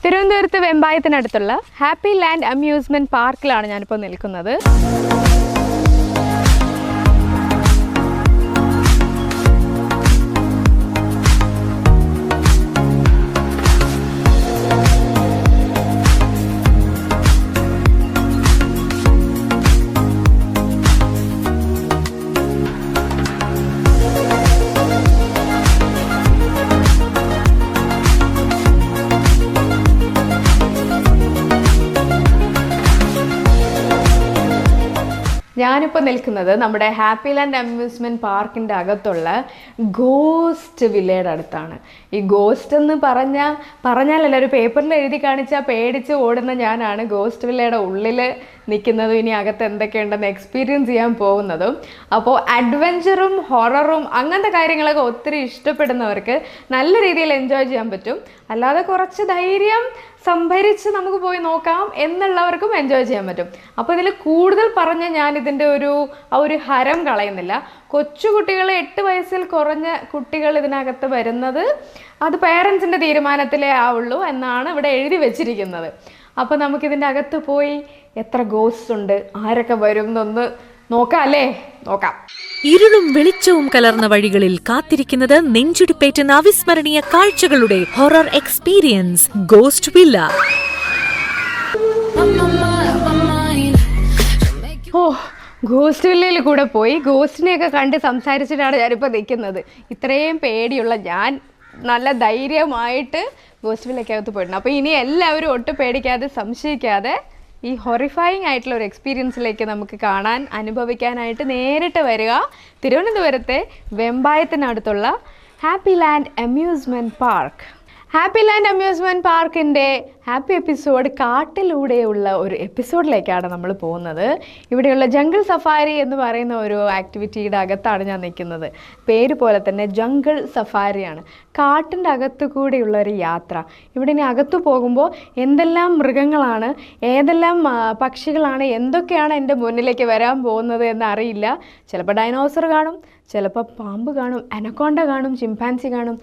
തിരുവനന്തപുരത്ത് വെമ്പായത്തിനടുത്തുള്ള happy land amusement പാർക്കിലാണ് ഞാനിപ്പോൾ നിൽക്കുന്നത്. ഞാനിപ്പോൾ നിൽക്കുന്നത് നമ്മുടെ ഹാപ്പി ലാൻഡ് അമ്യൂസ്മെൻറ്റ് പാർക്കിൻ്റെ അകത്തുള്ള ഗോസ്റ്റ് വില്ലയുടെ അടുത്താണ്. ഈ ഗോസ്റ്റ് എന്ന് പറഞ്ഞാലല്ല, ഒരു പേപ്പറിൽ എഴുതി കാണിച്ചാൽ പേടിച്ച് ഓടുന്ന ഞാനാണ് ഗോസ്റ്റ് വില്ലയുടെ ഉള്ളിൽ നിൽക്കുന്നതും ഇനി അകത്ത് എന്തൊക്കെയുണ്ടെന്ന് എക്സ്പീരിയൻസ് ചെയ്യാൻ പോകുന്നതും. അപ്പോൾ അഡ്വഞ്ചറും ഹൊററും അങ്ങനത്തെ കാര്യങ്ങളൊക്കെ ഒത്തിരി ഇഷ്ടപ്പെടുന്നവർക്ക് നല്ല രീതിയിൽ എൻജോയ് ചെയ്യാൻ പറ്റും. അല്ലാതെ കുറച്ച് ധൈര്യം സംഭരിച്ച് നമുക്ക് പോയി നോക്കാം എന്നുള്ളവർക്കും എൻജോയ് ചെയ്യാൻ പറ്റും. അപ്പോൾ ഇതിൽ കൂടുതൽ പറഞ്ഞ് ഞാൻ ഇതിൻ്റെ ഒരു ഹരം കളയുന്നില്ല. കൊച്ചുകുട്ടികൾ 8 വയസ്സിൽ കുറഞ്ഞ കുട്ടികൾ ഇതിനകത്ത് വരുന്നത് അത് പേരൻസിൻ്റെ തീരുമാനത്തിലേ ആവുള്ളൂ എന്നാണ് ഇവിടെ എഴുതി വെച്ചിരിക്കുന്നത്. അപ്പോൾ നമുക്കിതിൻ്റെ അകത്ത് പോയി എത്ര ഗോസ്റ്റ് ഉണ്ട്, ആരൊക്കെ വരും എന്നൊന്ന് നോക്കാം അല്ലേ? നോക്കാം. ഇരുളും വെളിച്ചവും കലർന്ന വഴികളിൽ കാത്തിരിക്കുന്നത് നെഞ്ചുടിപ്പേറ്റുന്ന അവിസ്മരണീയ കാഴ്ചകളുടെ horror experience ghost villa. Ghost വില്ലയിൽ കൂടെ പോയി ഗോസ്റ്റിനെയൊക്കെ കണ്ട് സംസാരിച്ചിട്ടാണ് ഞാനിപ്പോൾ നിൽക്കുന്നത്. ഇത്രയും പേടിയുള്ള ഞാൻ നല്ല ധൈര്യമായിട്ട് ഗോസ്റ്റ് വില്ലയ്ക്കകത്ത് പോയിട്ടുണ്ട്. അപ്പോൾ ഇനി എല്ലാവരും ഒട്ടും പേടിക്കാതെ സംശയിക്കാതെ ഈ ഹൊറിഫൈയിങ് ആയിട്ടുള്ള ഒരു എക്സ്പീരിയൻസിലേക്ക് നമുക്ക് അനുഭവിക്കാനായിട്ട് നേരിട്ട് വരിക. തിരുവനന്തപുരത്തെ വെമ്പായത്തിനടുത്തുള്ള happy land amusement park. Happy land amusement പാർക്കിൻ്റെ ഹാപ്പി എപ്പിസോഡ് കാട്ടിലൂടെയുള്ള ഒരു എപ്പിസോഡിലേക്കാണ് നമ്മൾ പോകുന്നത്. ഇവിടെയുള്ള ജംഗിൾ സഫാരി എന്ന് പറയുന്ന ഒരു ആക്ടിവിറ്റിയുടെ അകത്താണ് ഞാൻ നിൽക്കുന്നത്. പേര് പോലെ തന്നെ ജംഗിൾ സഫാരിയാണ്. കാട്ടിൻ്റെ അകത്തു കൂടെയുള്ള ഒരു യാത്ര. ഇവിടെ ഇനി അകത്തു പോകുമ്പോൾ എന്തെല്ലാം മൃഗങ്ങളാണ്, ഏതെല്ലാം പക്ഷികളാണ്, എന്തൊക്കെയാണ് എൻ്റെ മുന്നിലേക്ക് വരാൻ പോകുന്നത് എന്നറിയില്ല. ചിലപ്പോൾ ഡൈനോസർ കാണും, ചിലപ്പോൾ പാമ്പ് കാണും, അനക്കോണ്ട കാണും, ചിമ്പാൻസി കാണും,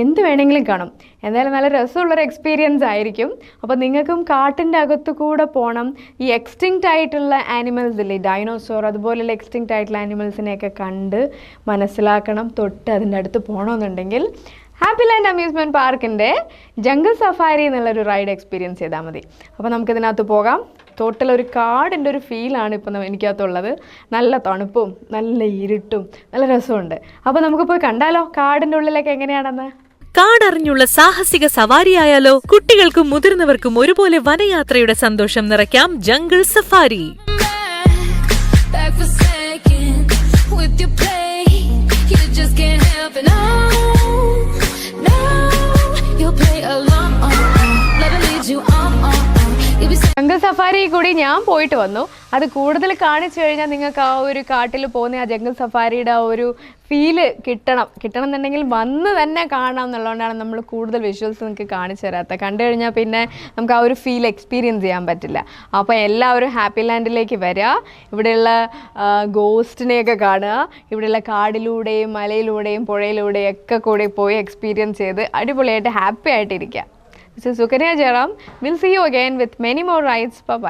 എന്ത് വേണമെങ്കിലും കാണും. എന്തായാലും നല്ല രസമുള്ളൊരു എക്സ്പീരിയൻസ് ആയിരിക്കും. അപ്പോൾ നിങ്ങൾക്കും കാട്ടിൻ്റെ അകത്തു കൂടെ പോകണം. ഈ എക്സ്റ്റിങ്ക്റ്റ് ആയിട്ടുള്ള ആനിമൽസ് ഇല്ലേ, ഡൈനോസോർ അതുപോലെയുള്ള എക്സ്റ്റിങ്ക്റ്റ് ആയിട്ടുള്ള ആനിമൽസിനെയൊക്കെ കണ്ട് മനസ്സിലാക്കണം, തൊട്ട് അതിൻ്റെ അടുത്ത് പോകണമെന്നുണ്ടെങ്കിൽ ഹാപ്പി ലാൻഡ് അമ്യൂസ്മെൻറ്റ് പാർക്കിൻ്റെ ജംഗിൾ സഫാരി എന്നുള്ളൊരു റൈഡ് എക്സ്പീരിയൻസ് ചെയ്താൽ മതി. അപ്പോൾ നമുക്കിതിനകത്ത് പോകാം. ടോട്ടലൊരു കാടിൻ്റെ ഒരു ഫീലാണ് ഇപ്പം എനിക്കകത്തുള്ളത്. നല്ല തണുപ്പും നല്ല ഇരുട്ടും നല്ല രസമുണ്ട്. അപ്പോൾ നമുക്ക് പോയി കണ്ടാലോ കാടിൻ്റെ ഉള്ളിലേക്ക് എങ്ങനെയാണെന്ന്. കാടറിഞ്ഞുള്ള സാഹസിക സവാരിയായാലോ? കുട്ടികൾക്കും മുതിർന്നവർക്കും ഒരുപോലെ വനയാത്രയുടെ സന്തോഷം നിറയ്ക്കാം ജംഗിൾ സഫാരി. ജംഗിൾ സഫാരി കൂടി ഞാൻ പോയിട്ട് വന്നു. അത് കൂടുതൽ കാണിച്ചു കഴിഞ്ഞാൽ നിങ്ങൾക്ക് ആ ഒരു കാട്ടിൽ പോകുന്ന ആ ജംഗിൾ സഫാരിയുടെ ആ ഒരു ഫീല് കിട്ടണം എന്നുണ്ടെങ്കിൽ വന്ന് തന്നെ കാണാം എന്നുള്ളതുകൊണ്ടാണ് നമ്മൾ കൂടുതൽ വിഷ്വൽസ് നിങ്ങൾക്ക് കാണിച്ചു തരാത്തത്. കണ്ടു കഴിഞ്ഞാൽ പിന്നെ നമുക്ക് ആ ഒരു ഫീൽ എക്സ്പീരിയൻസ് ചെയ്യാൻ പറ്റില്ല. അപ്പോൾ എല്ലാവരും ഹാപ്പി ലാൻഡിലേക്ക് വരിക, ഇവിടെയുള്ള ഗോസ്റ്റിനെയൊക്കെ കാണുക, ഇവിടെയുള്ള കാടിലൂടെയും മലയിലൂടെയും പുഴയിലൂടെയും ഒക്കെ കൂടി പോയി എക്സ്പീരിയൻസ് ചെയ്ത് അടിപൊളിയായിട്ട് ഹാപ്പി ആയിട്ടിരിക്കുക. This is Sukanya Jaram. We'll see you again with many more rides. Bye-bye.